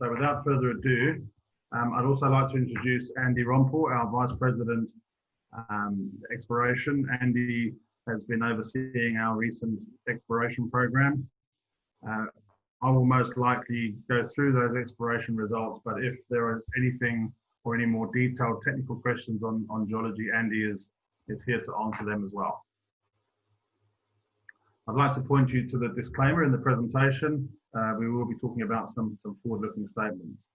So without further ado, I'd also like to introduce Andy Rompel, our Vice President Exploration. Andy has been overseeing our recent exploration program. I will most likely go through those exploration results, but if there is anything or any more detailed technical questions on geology, Andy is here to answer them as well. I'd like to point you to the disclaimer in the presentation. We will be talking about some forward-looking statements.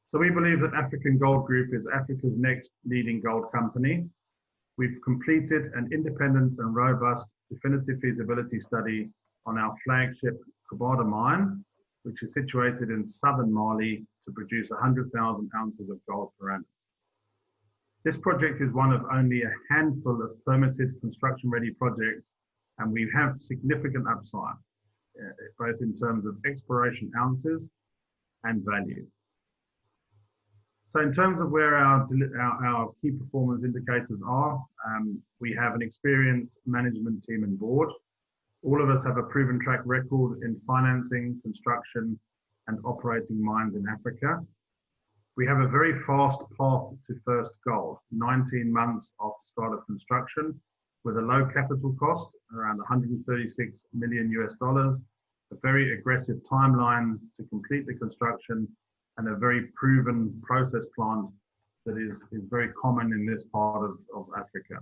So we believe that African Gold Group is Africa's next leading gold company. We've completed an independent and robust definitive feasibility study on our flagship Kobada mine, which is situated in southern Mali to produce 100,000 ounces of gold per annum. This project is one of only a handful of permitted construction-ready projects, and we have significant upside, both in terms of exploration ounces and value. So in terms of where our key performance indicators are, we have an experienced management team and board. All of us have a proven track record in financing, construction, and operating mines in Africa. We have a very fast path to first gold, 19 months after start of construction, with a low capital cost, around $136 million US, a very aggressive timeline to complete the construction, and a very proven process plant that is very common in this part of Africa.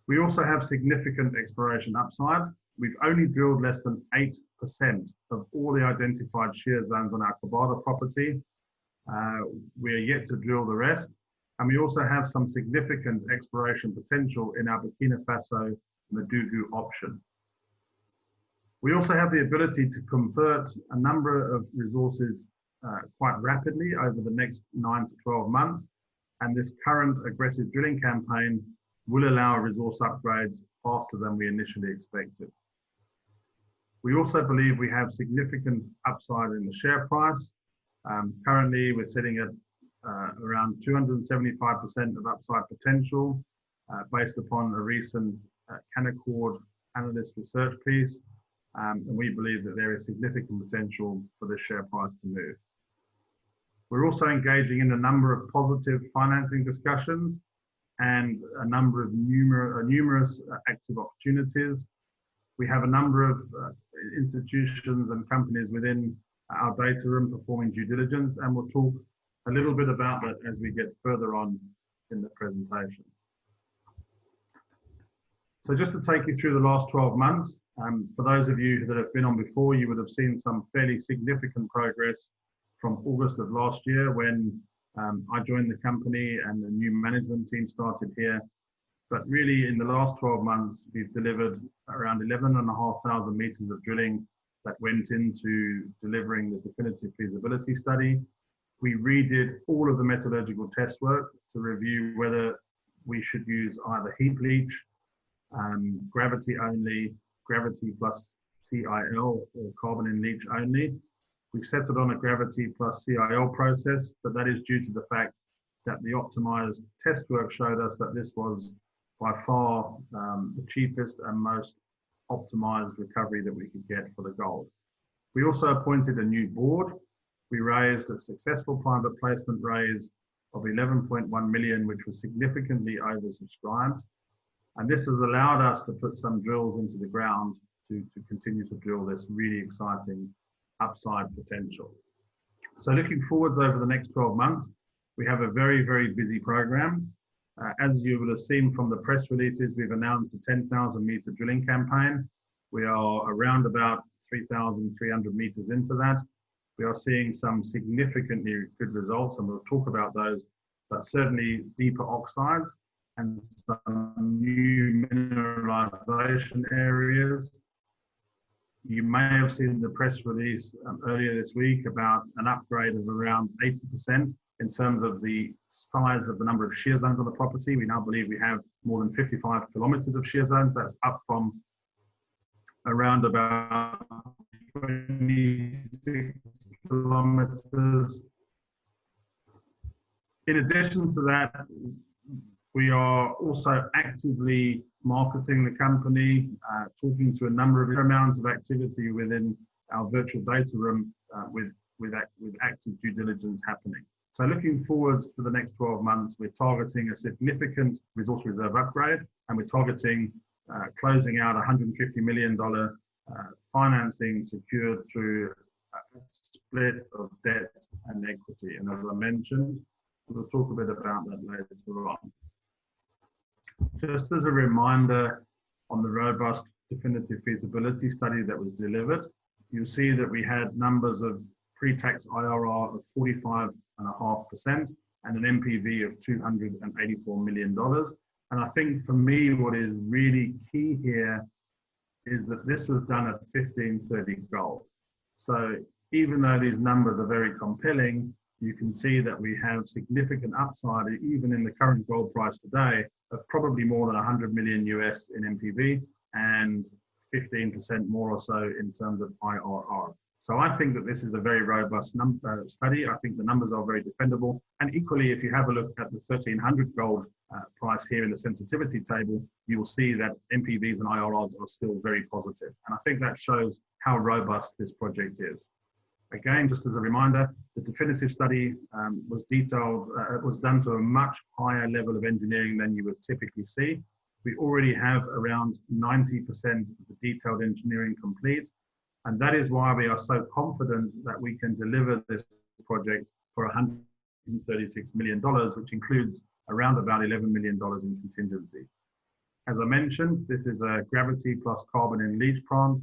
We also have significant exploration upside. We've only drilled less than 8% of all the identified shear zones on our Kobada property. We are yet to drill the rest. And we also have some significant exploration potential in our Burkina Faso Madougou option. We also have the ability to convert a number of resources quite rapidly over the next 9 to 12 months. And this current aggressive drilling campaign will allow resource upgrades faster than we initially expected. We also believe we have significant upside in the share price. Currently, we're sitting at around 275% of upside potential based upon a recent Canaccord analyst research piece. And we believe that there is significant potential for the share price to move. We're also engaging in a number of positive financing discussions and a number of numerous active opportunities. We have a number of institutions and companies within our data room performing due diligence, and we'll talk a little bit about that as we get further on in the presentation. So just to take you through the last 12 months, for those of you that have been on before, you would have seen some fairly significant progress from August of last year when I joined the company and the new management team started here. But really in the last 12 months, we've delivered around 11,500 meters of drilling that went into delivering the definitive feasibility study. We redid all of the metallurgical test work to review whether we should use either heap leach, gravity only, gravity plus CIL, or carbon in leach only. We've settled on a gravity plus CIL process, but that is due to the fact that the optimized test work showed us that this was by far the cheapest and most optimized recovery that we could get for the gold. We also appointed a new board. We raised a successful private placement raise of 11.1 million, which was significantly oversubscribed. And this has allowed us to put some drills into the ground to continue to drill this really exciting upside potential. So looking forwards over the next 12 months, we have a very, very busy program. As you will have seen from the press releases, we've announced a 10,000 meter drilling campaign. We are around about 3,300 meters into that. We are seeing some significantly good results, and we'll talk about those, but certainly deeper oxides and some new mineralization areas. You may have seen the press release earlier this week about an upgrade of around 80% in terms of the size of the number of shear zones on the property. We now believe we have more than 55 kilometers of shear zones. That's up from around about 26 kilometers. In addition to that, we are also actively marketing the company, talking to a number of amounts of activity within our virtual data room with active due diligence happening. So looking forwards for the next 12 months, we're targeting a significant resource reserve upgrade, and we're targeting closing out $150 million financing secured through a split of debt and equity. And as I mentioned, we'll talk a bit about that later on. Just as a reminder on the robust definitive feasibility study that was delivered, you'll see that we had numbers of pre-tax IRR of 45.5% and an NPV of $284 million. And I think for me, what is really key here is that this was done at 1530 gold. So even though these numbers are very compelling, you can see that we have significant upside, even in the current gold price today, of probably more than 100 million US in NPV and 15% more or so in terms of IRR. So I think that this is a very robust study. I think the numbers are very defendable. And equally, if you have a look at the 1300 gold price here in the sensitivity table, you will see that NPVs and IRRs are still very positive. And I think that shows how robust this project is. Again, just as a reminder, the definitive study was done to a much higher level of engineering than you would typically see. We already have around 90% of the detailed engineering complete. And that is why we are so confident that we can deliver this project for $136 million, which includes around about $11 million in contingency. As I mentioned, this is a gravity plus carbon in leach plant,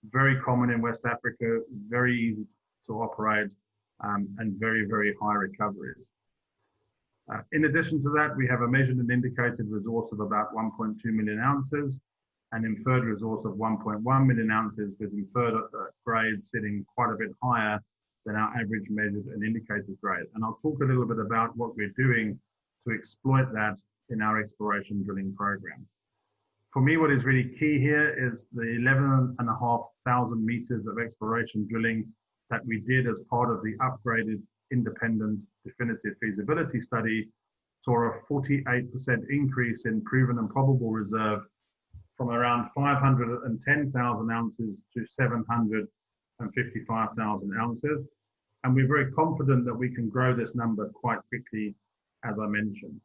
very common in West Africa, very easy to operate, and very, very high recoveries. In addition to that, we have a measured and indicated resource of about 1.2 million ounces, an inferred resource of 1.1 million ounces, with inferred grade sitting quite a bit higher than our average measured and indicated grade. And I'll talk a little bit about what we're doing to exploit that in our exploration drilling program. For me, what is really key here is the 11,500 meters of exploration drilling that we did as part of the upgraded independent definitive feasibility study, saw a 48% increase in proven and probable reserve from around 510,000 ounces to 755,000 ounces. And we're very confident that we can grow this number quite quickly, as I mentioned.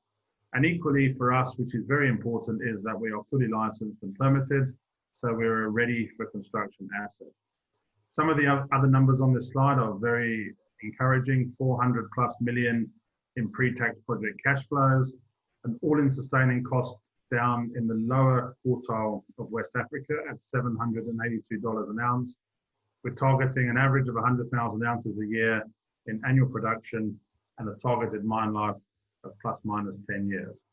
And equally for us, which is very important, is that we are fully licensed and permitted, so we're a ready for construction asset. Some of the other numbers on this slide are very encouraging: 400+ million in pre-tax project cash flows, and all-in sustaining costs down in the lower quartile of West Africa at $782 an ounce. We're targeting an average of 100,000 ounces a year in annual production and a targeted mine life of ±10 years.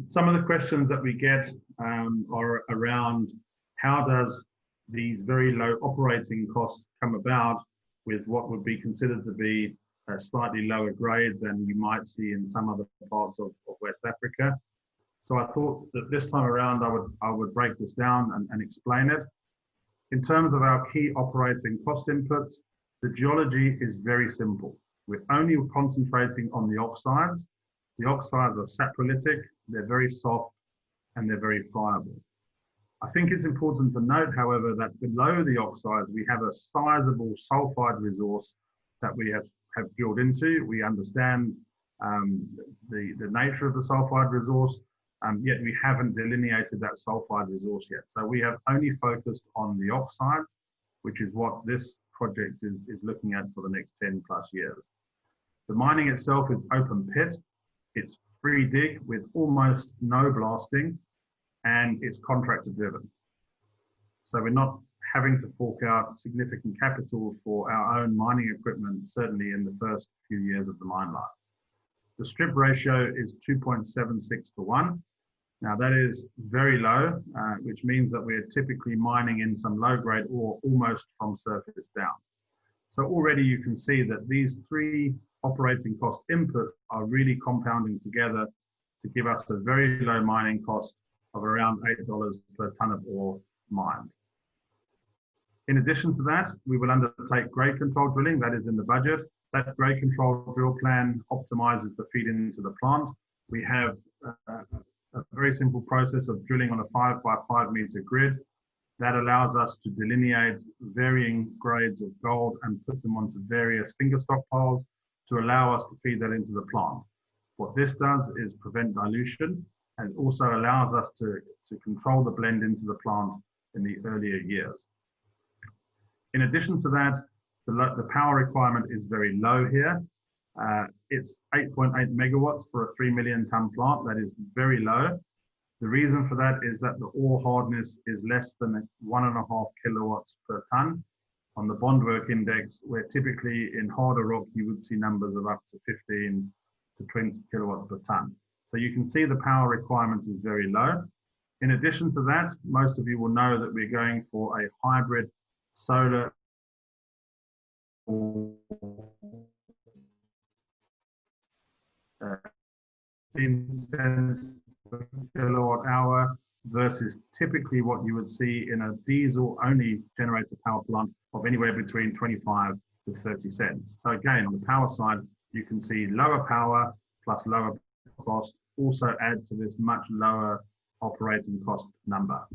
Some of the questions that we get are around how does these very low operating costs come about with what would be considered to be a slightly lower grade than you might see in some other parts of West Africa. So I thought that this time around I would break this down and explain it. In terms of our key operating cost inputs, the geology is very simple. We're only concentrating on the oxides. The oxides are saprolitic, they're very soft, and they're very friable. I think it's important to note, however, that below the oxides, we have a sizable sulfide resource that we have drilled into. We understand the nature of the sulfide resource, yet we haven't delineated that sulfide resource yet. So we have only focused on the oxides, which is what this project is looking at for the next 10+ years. The mining itself is open pit. It's free dig with almost no blasting, and it's contractor driven. So we're not having to fork out significant capital for our own mining equipment, certainly in the first few years of the mine life. The strip ratio is 2.76 to 1. Now that is very low, which means that we're typically mining in some low grade ore almost from surface down. So already you can see that these three operating cost inputs are really compounding together to give us a very low mining cost of around $8 per ton of ore mined. In addition to that, we will undertake grade control drilling. That is in the budget. That grade control drill plan optimizes the feed into the plant. We have a very simple process of drilling on a 5 by 5 meter grid. That allows us to delineate varying grades of gold and put them onto various finger stockpiles to allow us to feed that into the plant. What this does is prevent dilution and also allows us to control the blend into the plant in the earlier years. In addition to that, the power requirement is very low here. It's 8.8 megawatts for a 3 million ton plant. That is very low. The reason for that is that the ore hardness is less than 1.5 kilowatts per ton. On the bondwork index, where typically in harder rock, you would see numbers of up to 15 to 20 kilowatts per ton. So you can see the power requirements is very low. In addition to that, most of you will know that we're going for a hybrid solar cents per kilowatt hour versus typically what you would see in a diesel only generator power plant of anywhere between 25 to 30 cents. So again, on the power side, you can see lower power plus lower cost also add to this much lower operating cost number.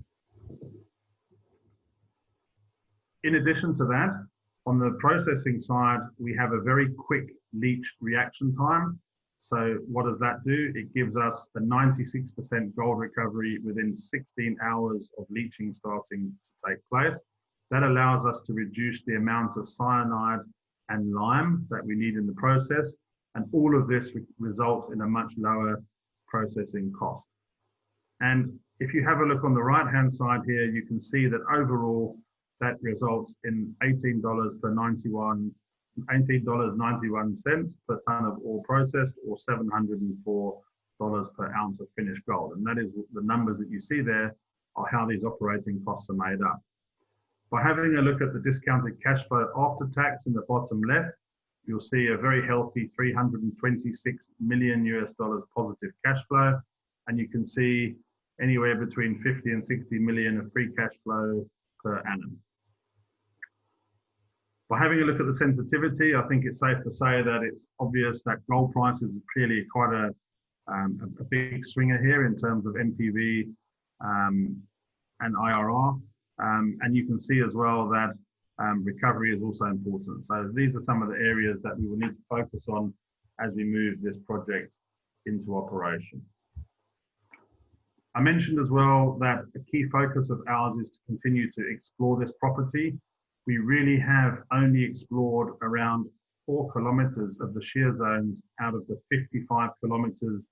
In addition to that, on the processing side, we have a very quick leach reaction time. So what does that do? It gives us a 96% gold recovery within 16 hours of leaching starting to take place. That allows us to reduce the amount of cyanide and lime that we need in the process. And all of this results in a much lower processing cost. And if you have a look on the right-hand side here, you can see that overall, that results in $18.91 per ton of ore processed, or $704 per ounce of finished gold. And that is the numbers that you see there are how these operating costs are made up. By having a look at the discounted cash flow after tax in the bottom left, you'll see a very healthy $326 million positive cash flow. And you can see anywhere between 50 and 60 million of free cash flow per annum. By having a look at the sensitivity, I think it's safe to say that it's obvious that gold prices is clearly quite a big swinger here in terms of NPV and IRR. And you can see as well that recovery is also important. So these are some of the areas that we will need to focus on as we move this project into operation. I mentioned as well that a key focus of ours is to continue to explore this property. We really have only explored around 4 kilometers of the shear zones out of the 55 kilometers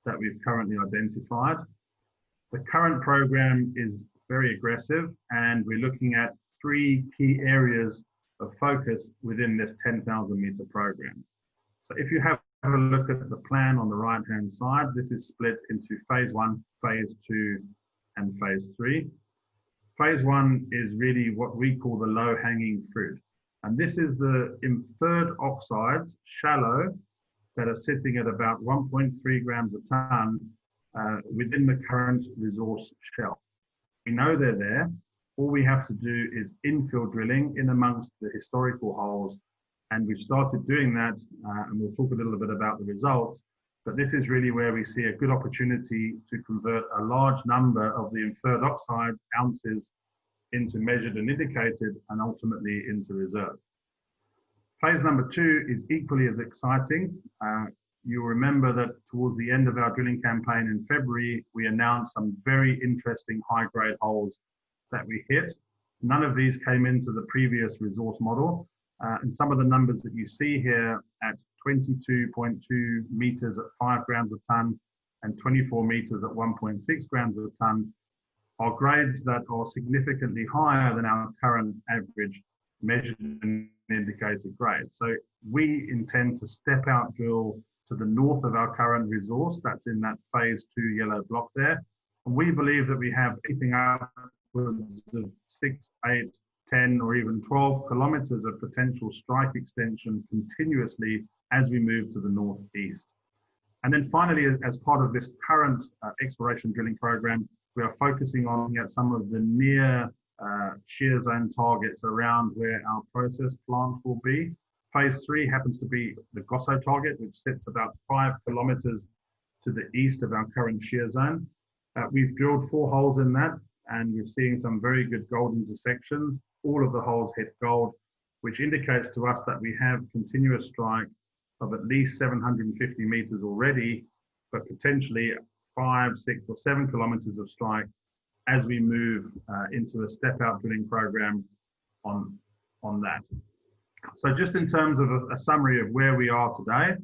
that we've currently identified. The current program is very aggressive, and we're looking at 3 key areas of focus within this 10,000 meter program. So if you have a look at the plan on the right-hand side, this is split into phase 1, phase 2, and phase 3. Phase 1 is really what we call the low-hanging fruit. And this is the inferred oxides, shallow, that are sitting at about 1.3 grams a ton within the current resource shell. We know they're there. All we have to do is infill drilling in amongst the historical holes. And we've started doing that, and we'll talk a little bit about the results. But this is really where we see a good opportunity to convert a large number of the inferred oxide ounces into measured and indicated, and ultimately into reserve. Phase number 2 is equally as exciting. You'll remember that towards the end of our drilling campaign in February, we announced some very interesting high-grade holes that we hit. None of these came into the previous resource model. And some of the numbers that you see here at 22.2 meters at 5 grams a ton and 24 meters at 1.6 grams a ton are grades that are significantly higher than our current average measured and indicated grade. So we intend to step out drill to the north of our current resource. That's in that phase 2 yellow block there. And we believe that we have anything upwards of 6, 8, 10 or even 12 kilometers of potential strike extension continuously as we move to the northeast. And then finally, as part of this current exploration drilling program, we are focusing on some of the near shear zone targets around where our process plant will be. Phase 3 happens to be the Gosso target, which sits about 5 kilometers to the east of our current shear zone. We've drilled 4 holes in that. and we're seeing some very good gold intersections. All of the holes hit gold, which indicates to us that we have continuous strike of at least 750 meters already, but potentially 5, 6, or 7 kilometers of strike as we move into a step-out drilling program on that. So just in terms of a summary of where we are today,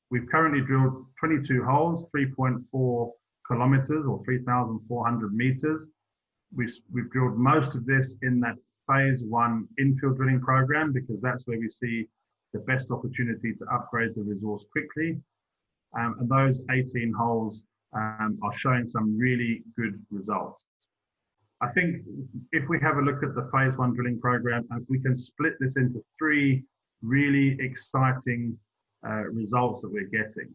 we've currently drilled 22 holes, 3.4 kilometers or 3,400 meters. We've drilled most of this in that phase 1 infill drilling program because that's where we see the best opportunity to upgrade the resource quickly. And those 18 holes are showing some really good results. I think if we have a look at the phase 1 drilling program, we can split this into 3 really exciting results that we're getting.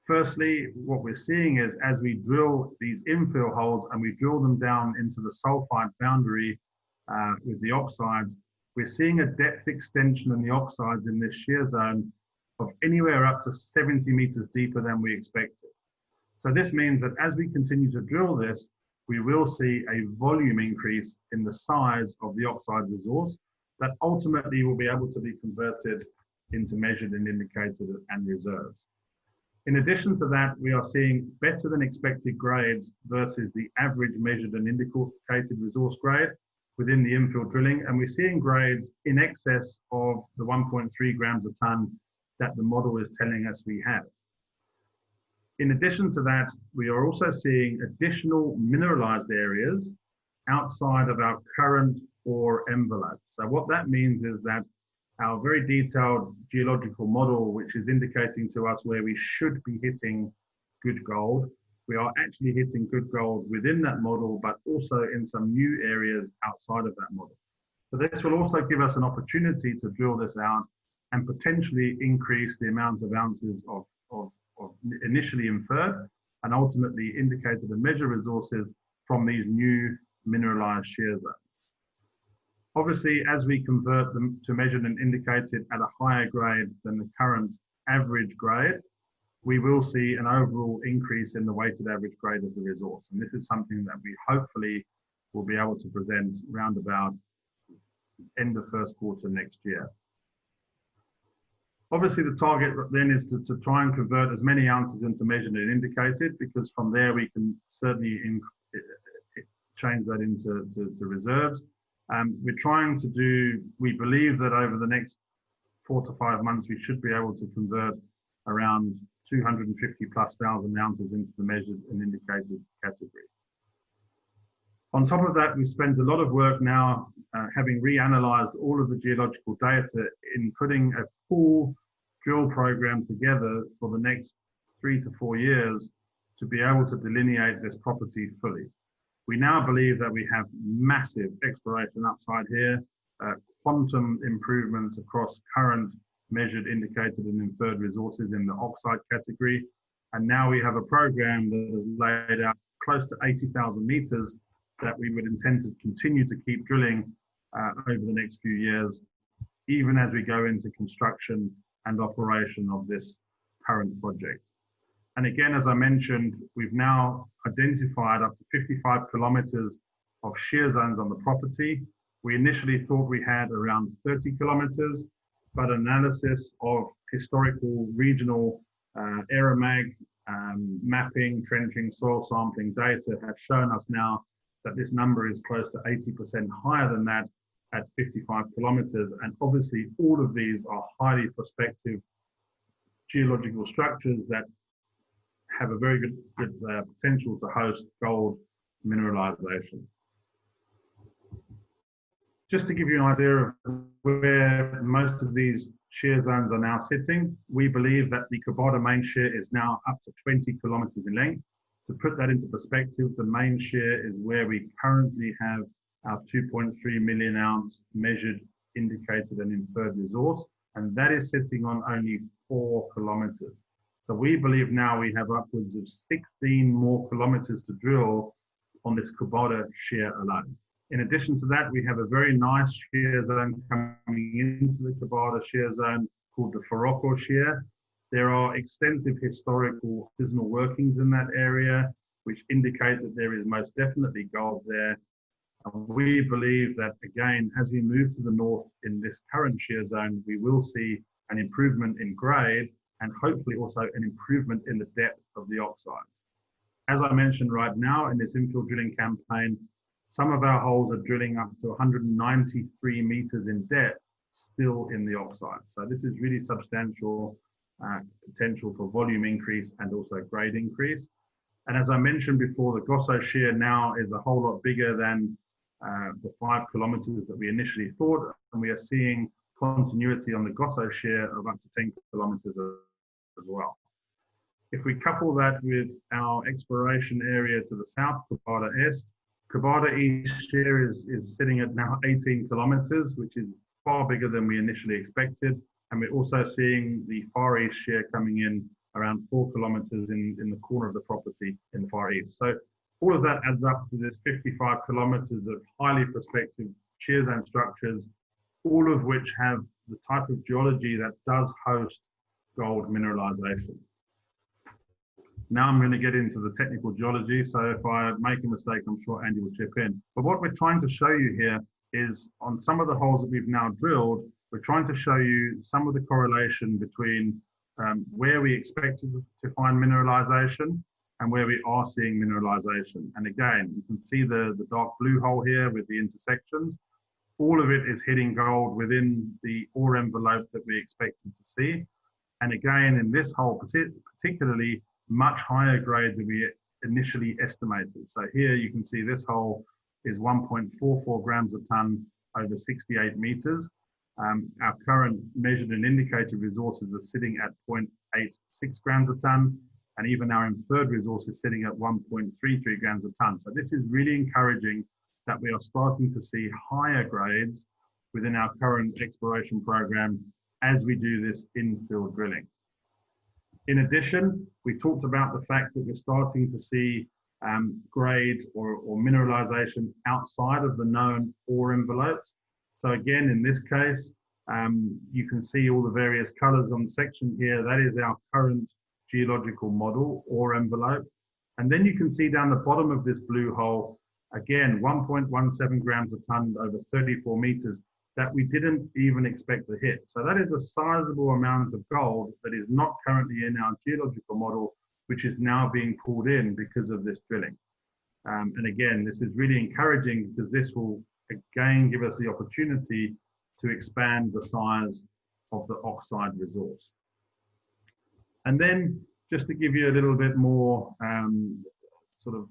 Firstly, what we're seeing is as we drill these infill holes and we drill them down into the sulfide boundary with the oxides, we're seeing a depth extension in the oxides in this shear zone of anywhere up to 70 meters deeper than we expected. So this means that as we continue to drill this, we will see a volume increase in the size of the oxide resource that ultimately will be able to be converted into measured and indicated and reserves. In addition to that, we are seeing better than expected grades versus the average measured and indicated resource grade within the infill drilling, and we're seeing grades in excess of the 1.3 grams a ton that the model is telling us we have. In addition to that, we are also seeing additional mineralized areas outside of our current ore envelope. So what that means is that our very detailed geological model, which is indicating to us where we should be hitting good gold, we are actually hitting good gold within that model, but also in some new areas outside of that model. So this will also give us an opportunity to drill this out and potentially increase the amount of ounces of initially inferred and ultimately indicated and measured resources from these new mineralized shear zones. Obviously, as we convert them to measured and indicated at a higher grade than the current average grade, we will see an overall increase in the weighted average grade of the resource. And this is something that we hopefully will be able to present round about end of first quarter next year. Obviously, the target then is to try and convert as many ounces into measured and indicated, because from there we can certainly change that into reserves. We're trying to do, we believe that over the next 4 to 5 months, we should be able to convert around 250,000+ ounces into the measured and indicated category. On top of that, we spent a lot of work now, having reanalyzed all of the geological data, in putting a full drill program together for the next 3 to 4 years to be able to delineate this property fully. We now believe that we have massive exploration upside here, quantum improvements across current measured, indicated, and inferred resources in the oxide category. And now we have a program that has laid out close to 80,000 meters that we would intend to continue to keep drilling over the next few years, even as we go into construction and operation of this current project. And again, as I mentioned, we've now identified up to 55 kilometers of shear zones on the property. We initially thought we had around 30 kilometers, but analysis of historical regional aeromag mapping, trenching, soil sampling data have shown us now that this number is close to 80% higher than that at 55 kilometers. And obviously all of these are highly prospective geological structures that have a very good potential to host gold mineralization. Just to give you an idea of where most of these shear zones are now sitting, we believe that the Kobada main shear is now up to 20 kilometers in length. To put that into perspective, the main shear is where we currently have our 2.3 million ounce measured, indicated, and inferred resource, and that is sitting on only 4 kilometers. So we believe now we have upwards of 16 more kilometers to drill on this Kobada shear alone. In addition to that, we have a very nice shear zone coming into the Kobada shear zone called the Faroko shear. There are extensive historical artisanal workings in that area, which indicate that there is most definitely gold there. We believe that, again, as we move to the north in this current shear zone, we will see an improvement in grade and hopefully also an improvement in the depth of the oxides. As I mentioned, right now in this infill drilling campaign, some of our holes are drilling up to 193 meters in depth still in the oxides. So this is really substantial potential for volume increase and also grade increase. And as I mentioned before, the Gosso shear now is a whole lot bigger than the 5 kilometers that we initially thought, and we are seeing continuity on the Gosso shear of up to 10 kilometers as well. If we couple that with our exploration area to the south, Kobada Est, Kobada East shear is sitting at now 18 kilometers, which is far bigger than we initially expected. And we're also seeing the Far East shear coming in around 4 kilometers in the corner of the property in the Far East. So all of that adds up to this 55 kilometers of highly prospective shear zone structures, all of which have the type of geology that does host gold mineralization. Now I'm going to get into the technical geology, so if I make a mistake, I'm sure Andy will chip in. But what we're trying to show you here is on some of the holes that we've now drilled, we're trying to show you some of the correlation between where we expected to find mineralization and where we are seeing mineralization. And again, you can see the dark blue hole here with the intersections. All of it is hitting gold within the ore envelope that we expected to see. And again, in this hole particularly, much higher grade than we initially estimated. So here you can see this hole is 1.44 grams a ton over 68 meters. Our current measured and indicated resources are sitting at 0.86 grams a ton, and even our inferred resource is sitting at 1.33 grams a ton. So this is really encouraging that we are starting to see higher grades within our current exploration program as we do this infill drilling. In addition, we talked about the fact that we're starting to see grade or mineralization outside of the known ore envelopes. So again, in this case, you can see all the various colors on the section here. That is our current geological model, ore envelope. And then you can see down the bottom of this blue hole, again, 1.17 grams a ton over 34 meters that we didn't even expect to hit. So that is a sizable amount of gold that is not currently in our geological model, which is now being pulled in because of this drilling. And again, this is really encouraging because this will again give us the opportunity to expand the size of the oxide resource. And then just to give you a little bit more sort of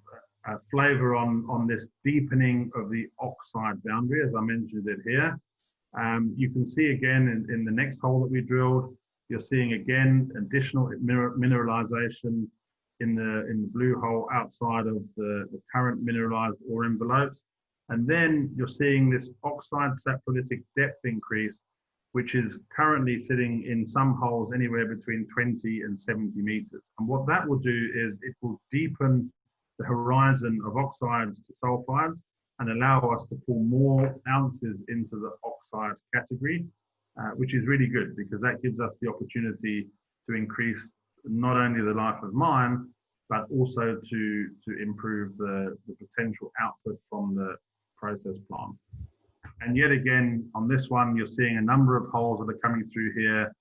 flavor on this deepening of the oxide boundary, as I mentioned it here. You can see again in the next hole that we drilled, you're seeing again additional mineralization in the blue hole outside of the current mineralized ore envelopes. And then you're seeing this oxide saprolitic depth increase, which is currently sitting in some holes anywhere between 20 and 70 meters. And what that will do is it will deepen the horizon of oxides to sulfides and allow us to pull more ounces into the oxide category, which is really good because that gives us the opportunity to increase not only the life of mine, but also to improve the potential output from the process plant. And yet again, on this one, you're seeing a number of holes that are coming through here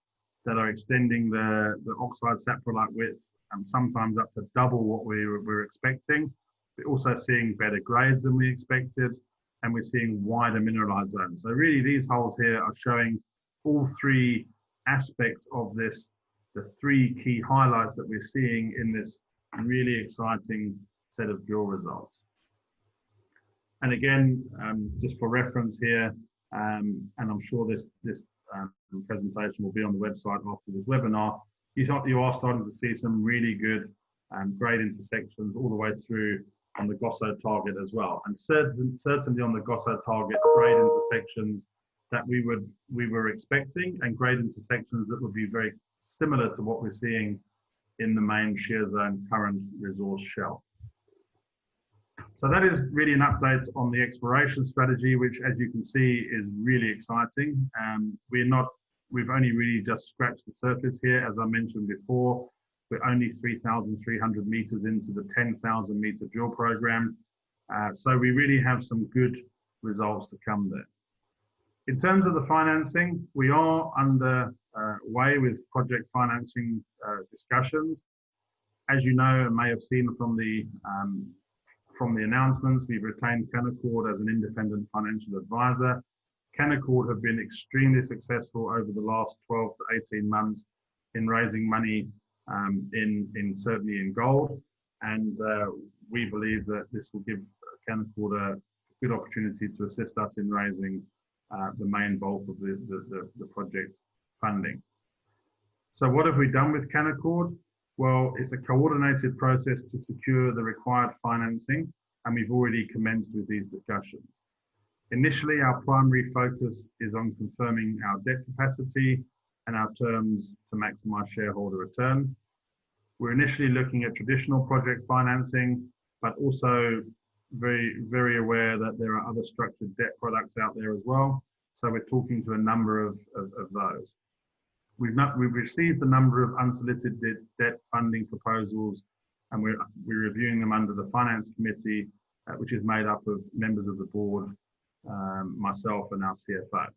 that are extending the oxide saprolite width, sometimes up to double what we were expecting. We're also seeing better grades than we expected, and we're seeing wider mineralized zones. So really these holes here are showing all three aspects of this, the three key highlights that we're seeing in this really exciting set of drill results. And again, just for reference here, and I'm sure this presentation will be on the website after this webinar, you are starting to see some really good grade intersections all the way through on the Gosso target as well. And certainly on the Gosso target, grade intersections that we were expecting, and grade intersections that would be very similar to what we're seeing in the main shear zone current resource shell. So that is really an update on the exploration strategy, which, as you can see, is really exciting. We've only really just scratched the surface here. As I mentioned before, we're only 3,300 meters into the 10,000 meter drill program. So we really have some good results to come there. In terms of the financing, we are underway with project financing discussions. As you know and may have seen from the announcements, we've retained Canaccord as an independent financial advisor. Canaccord have been extremely successful over the last 12 to 18 months in raising money certainly in gold, and we believe that this will give Canaccord a good opportunity to assist us in raising the main bulk of the project funding. So what have we done with Canaccord? Well, it's a coordinated process to secure the required financing, and we've already commenced with these discussions. Initially, our primary focus is on confirming our debt capacity and our terms to maximize shareholder return. We're initially looking at traditional project financing, but also very, very aware that there are other structured debt products out there as well. So we're talking to a number of those. We've received a number of unsolicited debt funding proposals, and we're reviewing them under the finance committee, which is made up of members of the board, myself and our CFO.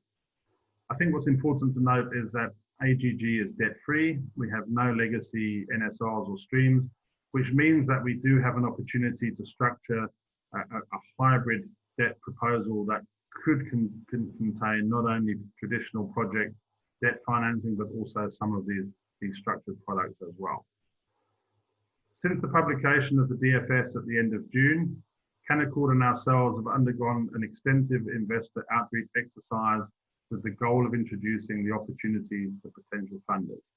I think what's important to note is that AGG is debt-free. We have no legacy NSRs or streams, which means that we do have an opportunity to structure a hybrid debt proposal that could contain not only traditional project debt financing, but also some of these structured products as well. Since the publication of the DFS at the end of June, Canaccord and ourselves have undergone an extensive investor outreach exercise with the goal of introducing the opportunity to potential funders.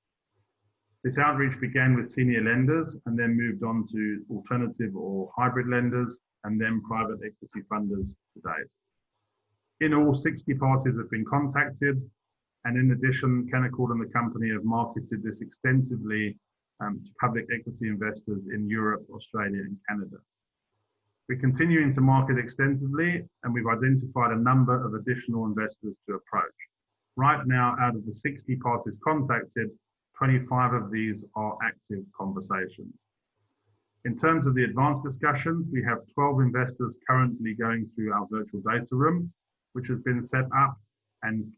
This outreach began with senior lenders and then moved on to alternative or hybrid lenders and then private equity funders to date. In all, 60 parties have been contacted, and in addition, Canaccord and the company have marketed this extensively to public equity investors in Europe, Australia, and Canada. We're continuing to market extensively, and we've identified a number of additional investors to approach. Right now, out of the 60 parties contacted, 25 of these are active conversations. In terms of the advanced discussions, we have 12 investors currently going through our virtual data room, which has been set up and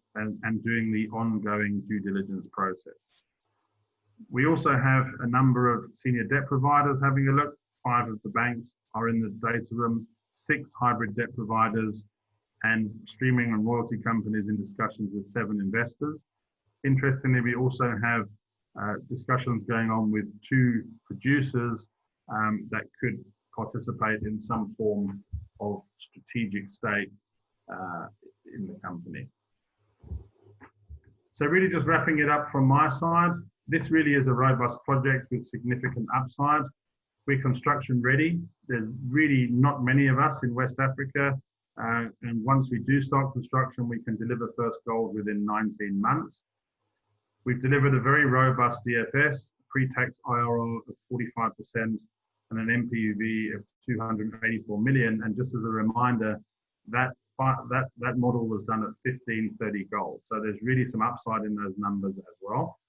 doing the ongoing due diligence process. We also have a number of senior debt providers having a look. 5 of the banks are in the data room, 6 hybrid debt providers, and streaming and royalty companies in discussions with 7 investors. Interestingly, we also have discussions going on with 2 producers that could participate in some form of strategic stake in the company. So really just wrapping it up from my side, this really is a robust project with significant upside. We're construction ready. There's really not many of us in West Africa. And once we do start construction, we can deliver first gold within 19 months. We've delivered a very robust DFS, pre-tax IRR of 45% and an NPV of 284 million. And just as a reminder, that model was done at 1530 gold. So there's really some upside in those numbers as well.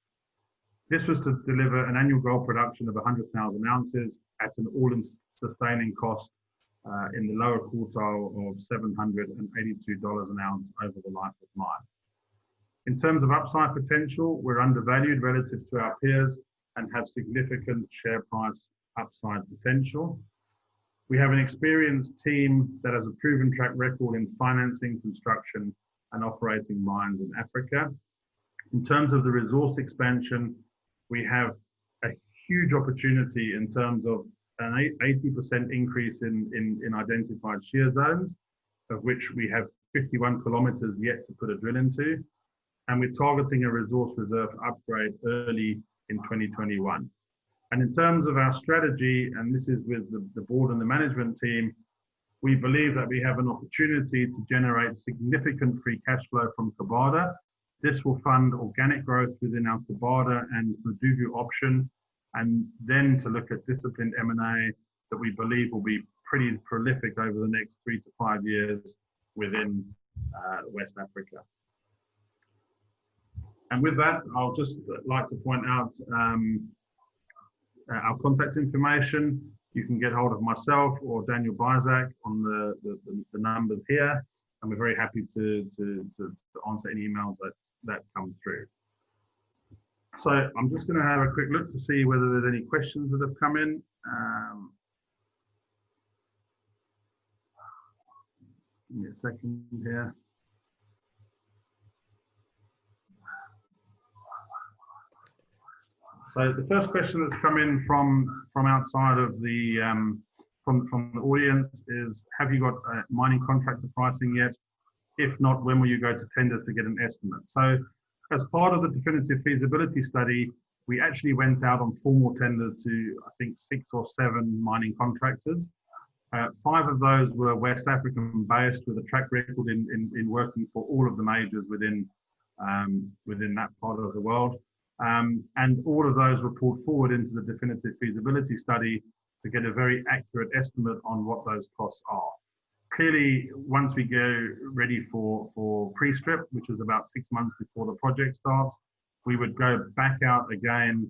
This was to deliver an annual gold production of 100,000 ounces at an all-in sustaining cost in the lower quartile of $782 an ounce over the life of mine. In terms of upside potential, we're undervalued relative to our peers and have significant share price upside potential. We have an experienced team that has a proven track record in financing, construction, and operating mines in Africa. In terms of the resource expansion, we have a huge opportunity in terms of an 80% increase in identified shear zones, of which we have 51 kilometers yet to put a drill into. And we're targeting a resource reserve upgrade early in 2021. And in terms of our strategy, and this is with the board and the management team, we believe that we have an opportunity to generate significant free cash flow from Kobada. This will fund organic growth within our Kobada and Madugu option, and then to look at disciplined M&A that we believe will be pretty prolific over the next 3 to 5 years within West Africa. And with that, I'll just like to point out our contact information. you can get hold of myself or Daniel Bizak on the numbers here, and we're very happy to answer any emails that come through. So I'm just going to have a quick look to see whether there's any questions that have come in. Give me a second here. So the first question that's come in from outside of the from the audience is: have you got mining contractor pricing yet? If not, when will you go to tender to get an estimate? So as part of the definitive feasibility study, we actually went out on formal tender to, I think, 6 or 7 mining contractors. 5 of those were West African based with a track record in working for all of the majors within that part of the world. And all of those were pulled forward into the definitive feasibility study to get a very accurate estimate on what those costs are. Clearly, once we go ready for pre-strip, which is about 6 months before the project starts, we would go back out again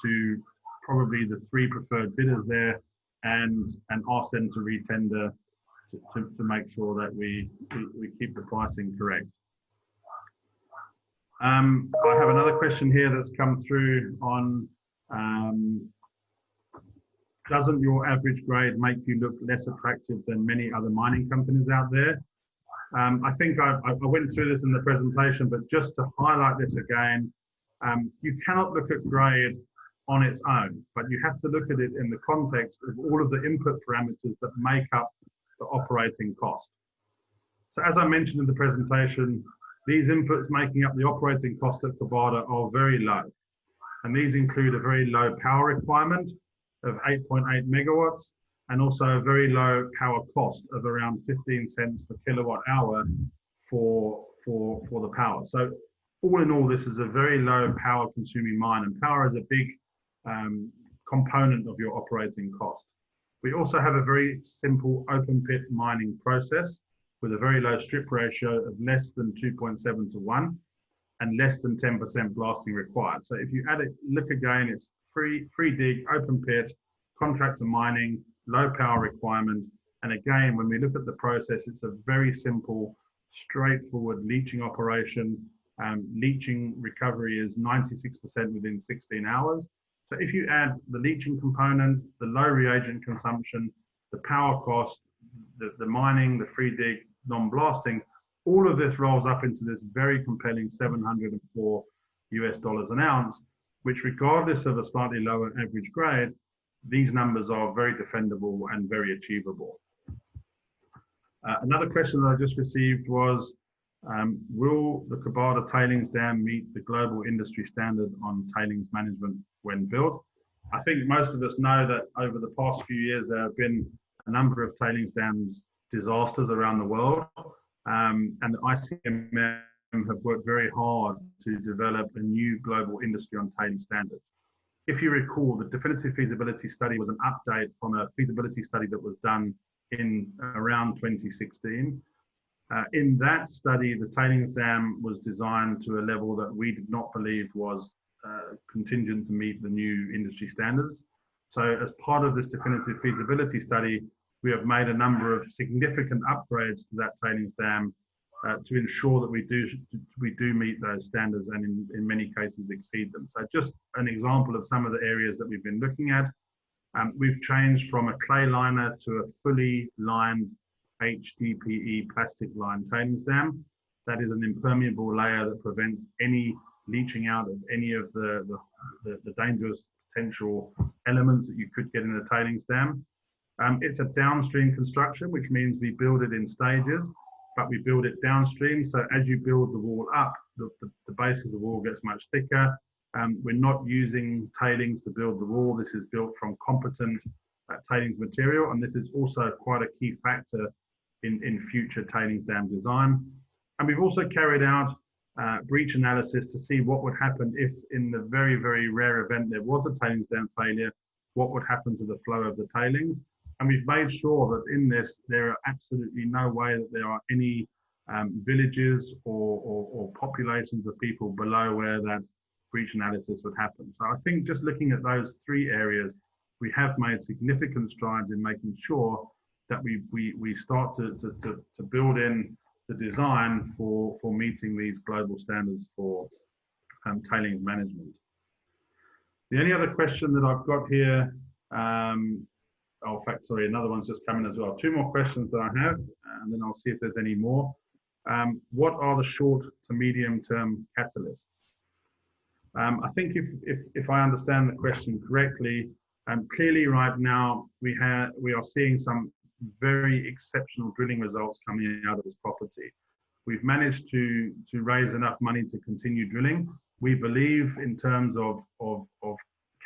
to probably the 3 preferred bidders there and ask them to retender to make sure that we keep the pricing correct. I have another question here that's come through on doesn't your average grade make you look less attractive than many other mining companies out there? I think I went through this in the presentation, but just to highlight this again, you cannot look at grade on its own, but you have to look at it in the context of all of the input parameters that make up the operating cost. So as I mentioned in the presentation, these inputs making up the operating cost at Kobada are very low. And these include a very low power requirement of 8.8 megawatts, and also a very low power cost of around 15 cents per kilowatt hour for the power. So all in all, this is a very low power consuming mine, and power is a big component of your operating cost. We also have a very simple open pit mining process with a very low strip ratio of less than 2.7 to 1 and less than 10% blasting required. So if you add it, look again, it's free dig, open pit, contractor mining, low power requirement. And again, when we look at the process, it's a very simple, straightforward leaching operation. Leaching recovery is 96% within 16 hours. So if you add the leaching component, the low reagent consumption, the power cost, the mining, the free dig, non-blasting, all of this rolls up into this very compelling $704 an ounce, which regardless of a slightly lower average grade, these numbers are very defendable and very achievable. Another question that I just received was, will the Kobada tailings dam meet the global industry standard on tailings management when built? I think most of us know that over the past few years, there have been a number of tailings dams disasters around the world. And the ICMM have worked very hard to develop a new global industry on tailings standards. If you recall, the definitive feasibility study was an update from a feasibility study that was done in around 2016. In that study, the tailings dam was designed to a level that we did not believe was contingent to meet the new industry standards. So as part of this definitive feasibility study, we have made a number of significant upgrades to that tailings dam to ensure that we do meet those standards and in many cases exceed them. So just an example of some of the areas that we've been looking at. We've changed from a clay liner to a fully lined HDPE plastic lined tailings dam. That is an impermeable layer that prevents any leaching out of any of the dangerous potential elements that you could get in a tailings dam. It's a downstream construction, which means we build it in stages, but we build it downstream. So as you build the wall up, the base of the wall gets much thicker. We're not using tailings to build the wall. This is built from competent tailings material, and this is also quite a key factor in future tailings dam design. And we've also carried out breach analysis to see what would happen if, in the very, very rare event there was a tailings dam failure, what would happen to the flow of the tailings. And we've made sure that in this, there are absolutely no way that there are any villages or populations of people below where that breach analysis would happen. So I think just looking at those 3 areas, we have made significant strides in making sure that we start to build in the design for meeting these global standards for tailings management. The only other question that I've got here, in fact, sorry, another one's just coming as well. Two more questions that I have, and then I'll see if there's any more. What are the short to medium term catalysts? I think if I understand the question correctly, clearly right now we are seeing some very exceptional drilling results coming out of this property. We've managed to raise enough money to continue drilling. We believe in terms of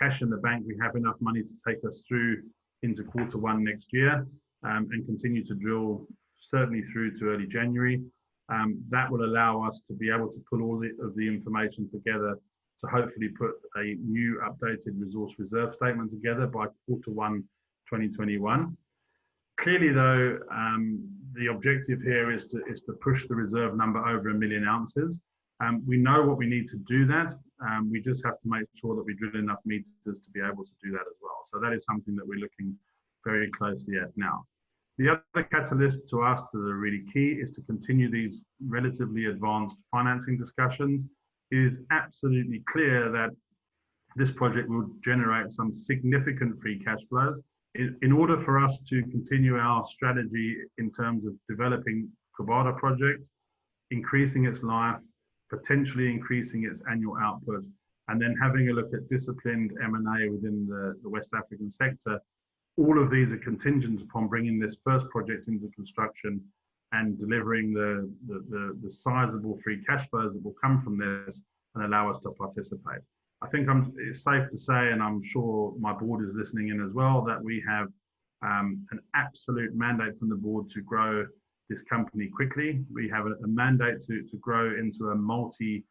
cash in the bank, we have enough money to take us through into Q1 next year and continue to drill certainly through to early January. That will allow us to be able to put all of the information together to hopefully put a new updated resource reserve statement together by Q1 2021. Clearly though, the objective here is to push the reserve number over 1 million ounces. We know what we need to do that. We just have to make sure that we drill enough meters to be able to do that as well. So that is something that we're looking very closely at now. The other catalyst to us that are really key is to continue these relatively advanced financing discussions. It is absolutely clear that this project will generate some significant free cash flows. In order for us to continue our strategy in terms of developing Kobada project, increasing its life, potentially increasing its annual output, and then having a look at disciplined M&A within the West African sector, all of these are contingent upon bringing this first project into construction and delivering the sizable free cash flows that will come from this and allow us to participate. I think it's safe to say, and I'm sure my board is listening in as well, that we have an absolute mandate from the board to grow this company quickly. We have a mandate to grow into a multi-asset,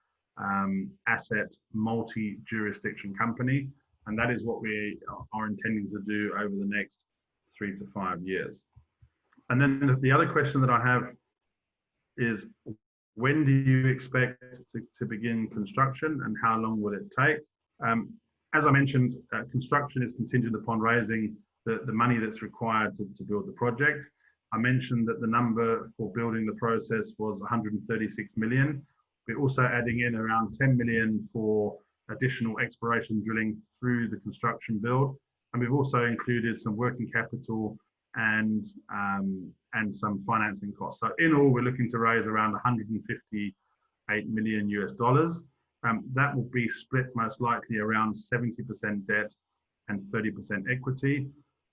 multi-jurisdiction company, and that is what we are intending to do over the next 3 to 5 years. And then the other question that I have is, when do you expect to begin construction and how long will it take? As I mentioned, construction is contingent upon raising the money that's required to build the project. I mentioned that the number for building the process was 136 million. We're also adding in around 10 million for additional exploration drilling through the construction build. And we've also included some working capital and some financing costs. So in all, we're looking to raise around 158 million US dollars. That will be split most likely around 70% debt and 30% equity.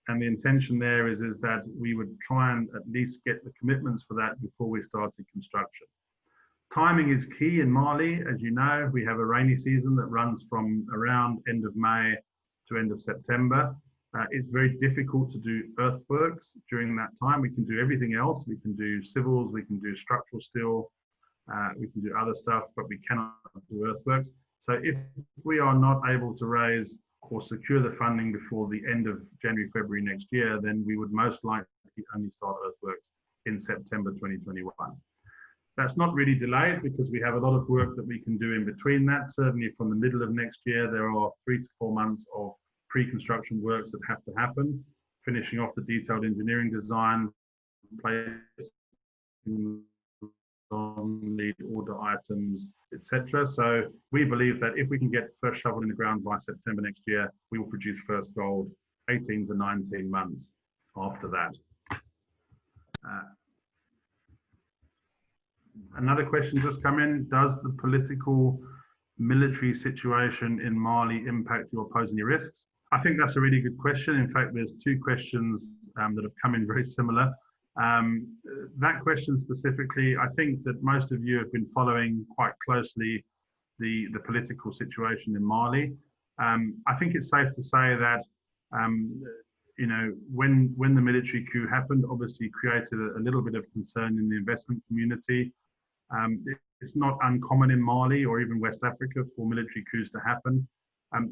And the intention there is that we would try and at least get the commitments for that before we started construction. Timing is key in Mali. As you know, we have a rainy season that runs from around end of May to end of September. It's very difficult to do earthworks during that time. We can do everything else. We can do civils, we can do structural steel, we can do other stuff, but we cannot do earthworks. So if we are not able to raise or secure the funding before the end of January, February next year, then we would most likely only start earthworks in September 2021. That's not really delayed because we have a lot of work that we can do in between that. Certainly from the middle of next year, there are 3 to 4 months of pre-construction works that have to happen, finishing off the detailed engineering design, placing lead order items, etc. So we believe that if we can get first shovel in the ground by September next year, we will produce first gold 18 to 19 months after that. Another question just come in: does the political military situation in Mali impact you or pose any risks? I think that's a really good question. In fact, there's 2 questions that have come in very similar. That question specifically, I think that most of you have been following quite closely the political situation in Mali. I think it's safe to say that you know, when the military coup happened, obviously created a little bit of concern in the investment community. It's not uncommon in Mali or even West Africa for military coups to happen.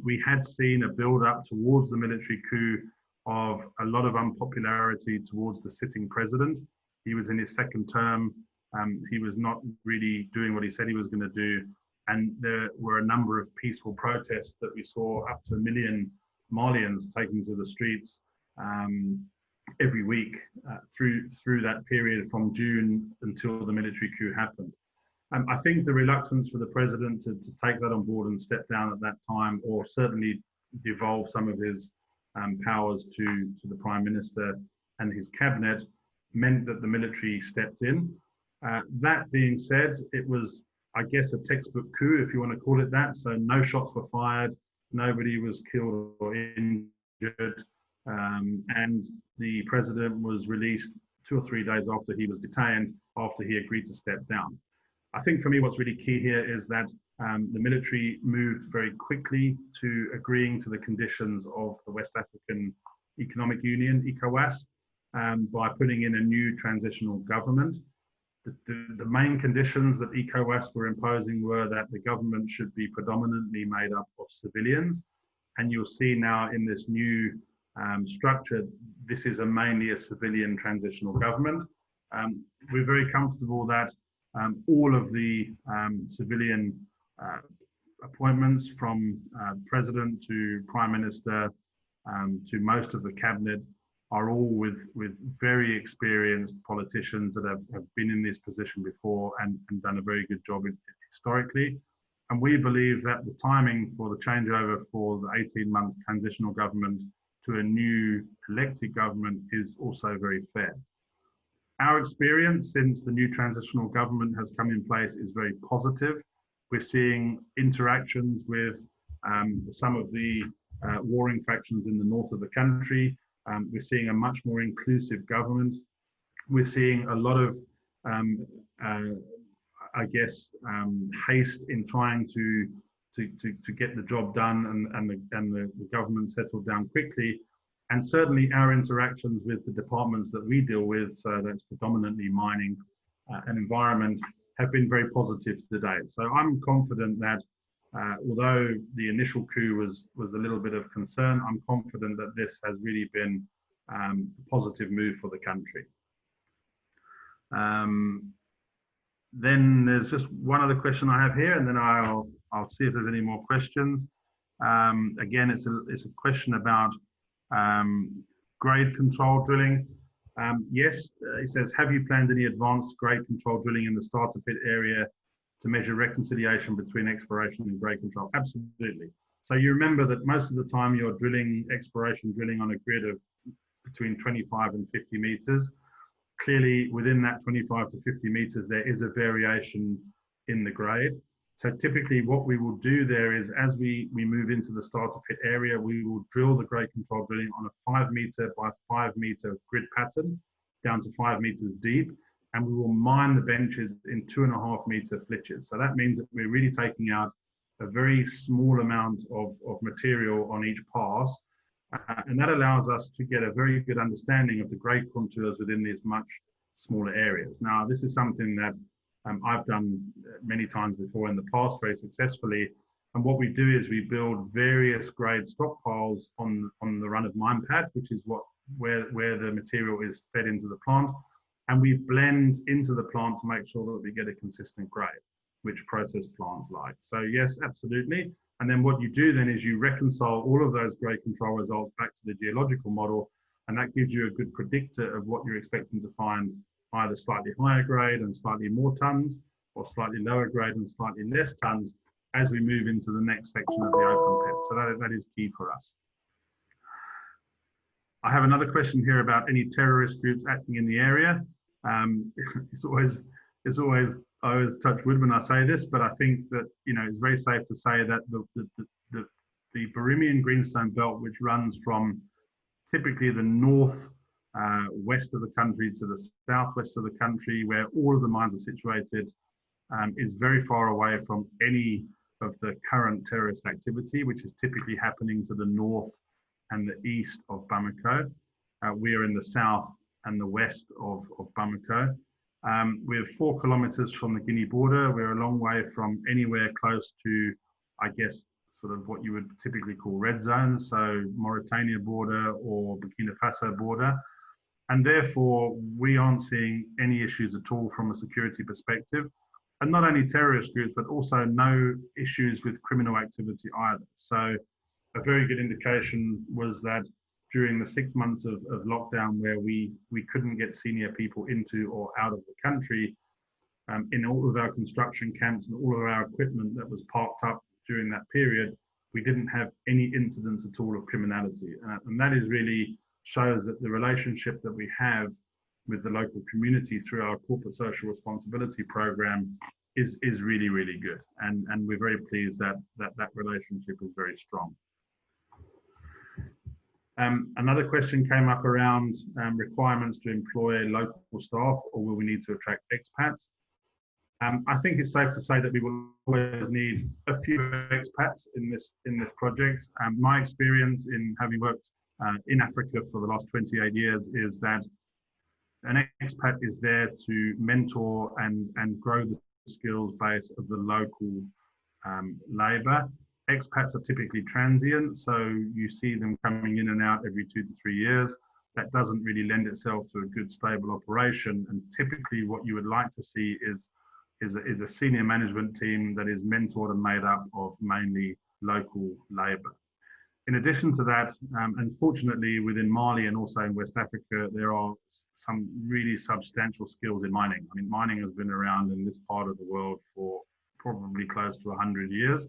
We had seen a build-up towards the military coup of a lot of unpopularity towards the sitting president. He was in his 2nd term. He was not really doing what he said he was going to do. And there were a number of peaceful protests that we saw, up to 1 million Malians taking to the streets every week through that period from June until the military coup happened. I think the reluctance for the president to take that on board and step down at that time, or certainly devolve some of his powers to the prime minister and his cabinet, meant that the military stepped in. That being said, it was, I guess, a textbook coup, if you want to call it that. So no shots were fired, nobody was killed or injured, and the president was released 2 or 3 days after he was detained, after he agreed to step down. I think for me, what's really key here is that the military moved very quickly to agreeing to the conditions of the West African Economic Union, ECOWAS, by putting in a new transitional government. The main conditions that ECOWAS were imposing were that the government should be predominantly made up of civilians. And you'll see now in this new structure, this is mainly a civilian transitional government. We're very comfortable that all of the civilian appointments, from president to prime minister to most of the cabinet, are all with very experienced politicians that have been in this position before and done a very good job historically. And we believe that the timing for the changeover for the 18-month transitional government to a new elected government is also very fair. Our experience since the new transitional government has come in place is very positive. We're seeing interactions with some of the warring factions in the north of the country. We're seeing a much more inclusive government. We're seeing a lot of, I guess, haste in trying to get the job done and the government settled down quickly. And certainly our interactions with the departments that we deal with, so that's predominantly mining and environment, have been very positive to date. So I'm confident that although the initial coup was a little bit of concern, I'm confident that this has really been a positive move for the country. Then there's just one other question I have here, and then I'll see if there's any more questions. Again, it's a question about grade control drilling. Yes, it says, have you planned any advanced grade control drilling in the starter pit area to measure reconciliation between exploration and grade control? Absolutely. So you remember that most of the time you're drilling exploration drilling on a grid of between 25 and 50 meters. Clearly within that 25 to 50 meters, there is a variation in the grade. So typically what we will do there is, as we move into the starter pit area, we will drill the grade control drilling on a 5 meter by 5 meter grid pattern down to 5 meters deep. And we will mine the benches in 2.5 meter flitches. So that means that we're really taking out a very small amount of material on each pass. And that allows us to get a very good understanding of the grade contours within these much smaller areas. Now, this is something that I've done many times before in the past very successfully. And what we do is we build various grade stockpiles on the run of mine pad, which is where the material is fed into the plant. And we blend into the plant to make sure that we get a consistent grade, which process plants like. So yes, absolutely. And then what you do then is you reconcile all of those grade control results back to the geological model, and that gives you a good predictor of what you're expecting to find, either slightly higher grade and slightly more tons, or slightly lower grade and slightly less tons as we move into the next section of the open pit. So that is key for us. I have another question here about any terrorist groups acting in the area. It's always I always touch wood when I say this, but I think that it's very safe to say that the Birimian Greenstone Belt, which runs from typically the north west of the country to the southwest of the country, where all of the mines are situated, is very far away from any of the current terrorist activity, which is typically happening to the north and the east of Bamako. We are in the south and the west of Bamako. We're 4 kilometers from the Guinea border. We're a long way from anywhere close to, I guess, sort of what you would typically call red zones, so Mauritania border or Burkina Faso border. And therefore, we aren't seeing any issues at all from a security perspective. And not only terrorist groups, but also no issues with criminal activity either. So a very good indication was that during the 6 months of lockdown where we couldn't get senior people into or out of the country, in all of our construction camps and all of our equipment that was parked up during that period, we didn't have any incidents at all of criminality. And that is really shows that the relationship that we have with the local community through our corporate social responsibility program is really, really good. And we're very pleased that that relationship is very strong. Another question came up around requirements to employ local staff, or will we need to attract expats? I think it's safe to say that we will always need a few expats in this project. My experience in having worked in Africa for the last 28 years is that an expat is there to mentor and grow the skills base of the local labour. Expats are typically transient, so you see them coming in and out every 2 to 3 years. That doesn't really lend itself to a good, stable operation. And typically what you would like to see is a senior management team that is mentored and made up of mainly local labour. In addition to that, unfortunately within Mali and also in West Africa, there are some really substantial skills in mining. I mean, mining has been around in this part of the world for probably close to 100 years.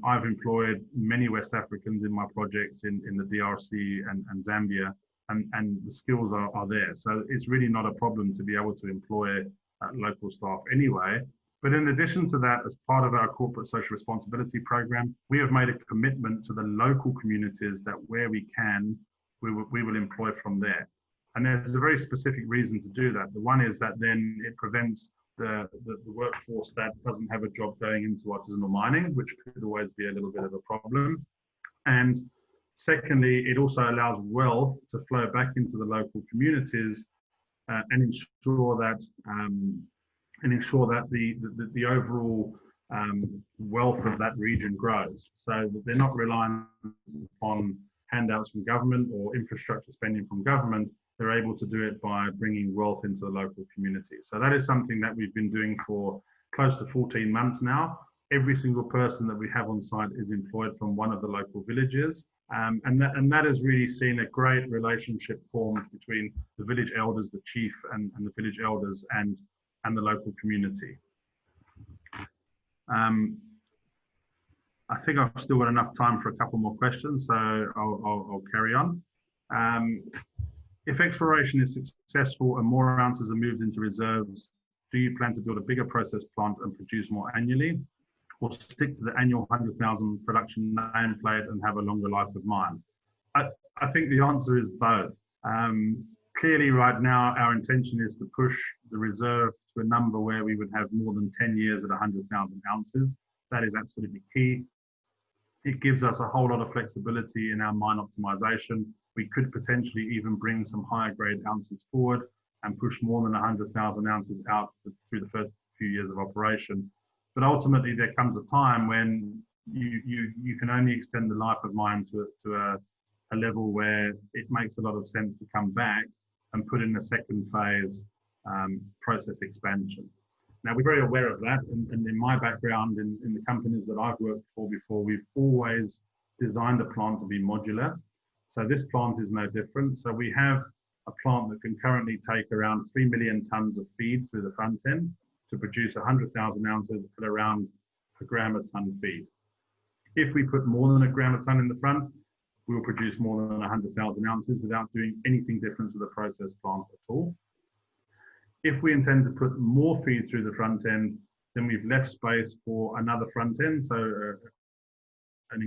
I've employed many West Africans in my projects in the DRC and Zambia, and the skills are there. So it's really not a problem to be able to employ local staff anyway. But in addition to that, as part of our corporate social responsibility program, we have made a commitment to the local communities that where we can, we will employ from there. And there's a very specific reason to do that. The one is that then it prevents the workforce that doesn't have a job going into artisanal mining, which could always be a little bit of a problem. And secondly, it also allows wealth to flow back into the local communities and ensure that the overall wealth of that region grows, so that they're not reliant on handouts from government or infrastructure spending from government. They're able to do it by bringing wealth into the local community. So that is something that we've been doing for close to 14 months now. Every single person that we have on site is employed from one of the local villages. And that has really seen a great relationship formed between the village elders, the chief and the village elders and the local community. I think I've still got enough time for a couple more questions, so I'll carry on. If exploration is successful and more ounces are moved into reserves, do you plan to build a bigger process plant and produce more annually, or stick to the annual 100,000 production nameplate and have a longer life of mine? I think the answer is both. Clearly right now, our intention is to push the reserve to a number where we would have more than 10 years at 100,000 ounces. That is absolutely key. It gives us a whole lot of flexibility in our mine optimization. We could potentially even bring some higher grade ounces forward and push more than 100,000 ounces out through the first few years of operation. But ultimately there comes a time when you can only extend the life of mine to a level where it makes a lot of sense to come back and put in a second phase process expansion. Now, we're very aware of that, and in my background, in the companies that I've worked for before, we've always designed a plant to be modular. So this plant is no different. So we have a plant that can currently take around 3 million tons of feed through the front end to produce 100,000 ounces at around a gram a ton feed. If we put more than a gram a ton in the front, we will produce more than 100,000 ounces without doing anything different to the process plant at all. If we intend to put more feed through the front end, then we've left space for another front end, so an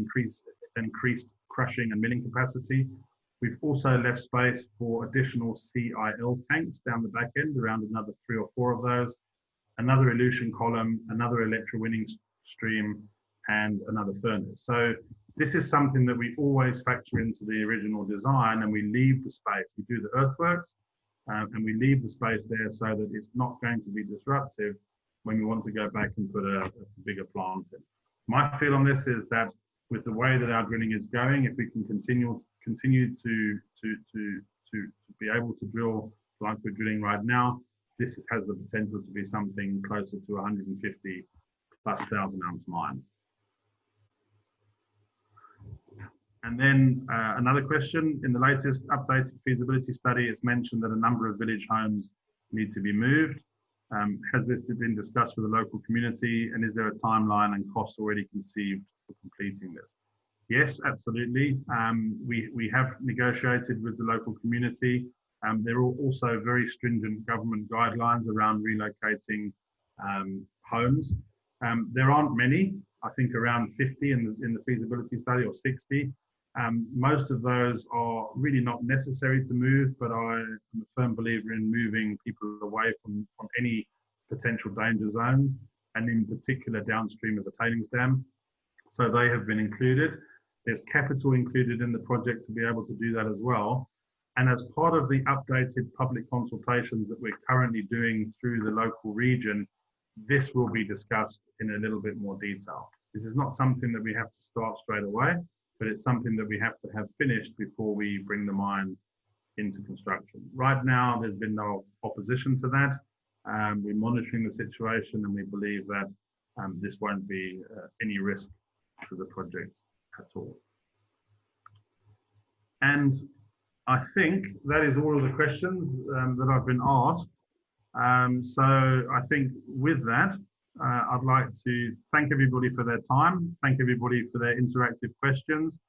increased crushing and milling capacity. We've also left space for additional CIL tanks down the back end, around another 3 or 4 of those, another elution column, another electrowinning stream, and another furnace. So this is something that we always factor into the original design, and we leave the space. We do the earthworks, and we leave the space there so that it's not going to be disruptive when we want to go back and put a bigger plant in. My feel on this is that with the way that our drilling is going, if we can continue to be able to drill like we're drilling right now, this has the potential to be something closer to 150+ thousand ounce mine. And then another question, in the latest updated feasibility study, it's mentioned that a number of village homes need to be moved. Has this been discussed with the local community, and is there a timeline and cost already conceived for completing this? Yes, absolutely. We have negotiated with the local community. There are also very stringent government guidelines around relocating homes. There aren't many, I think around 50 in the feasibility study, or 60. Most of those are really not necessary to move, but I am a firm believer in moving people away from any potential danger zones, and in particular downstream of the tailings dam. So they have been included. There's capital included in the project to be able to do that as well. And as part of the updated public consultations that we're currently doing through the local region, this will be discussed in a little bit more detail. This is not something that we have to start straight away, but it's something that we have to have finished before we bring the mine into construction. Right now, there's been no opposition to that. We're monitoring the situation, and we believe that this won't be any risk to the project at all. And I think that is all of the questions that I've been asked. So I think with that, I'd like to thank everybody for their time, thank everybody for their interactive questions.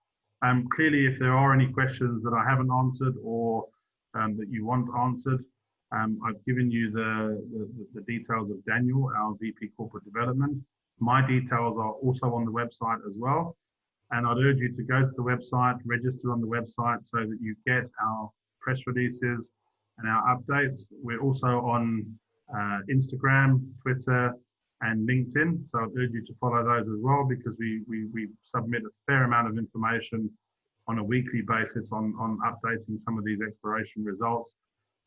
Clearly, if there are any questions that I haven't answered or that you want answered, I've given you the details of Daniel, our VP Corporate Development. My details are also on the website as well. And I'd urge you to go to the website, register on the website so that you get our press releases and our updates. We're also on Instagram, Twitter, and LinkedIn. So I'd urge you to follow those as well, because we submit a fair amount of information on a weekly basis on updating some of these exploration results.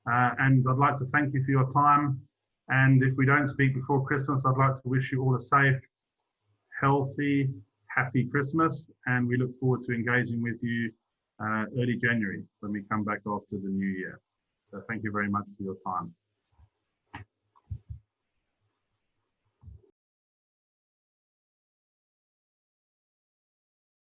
And I'd like to thank you for your time. And if we don't speak before Christmas, I'd like to wish you all a safe, healthy, happy Christmas. And we look forward to engaging with you early January when we come back after the new year. So thank you very much for your time.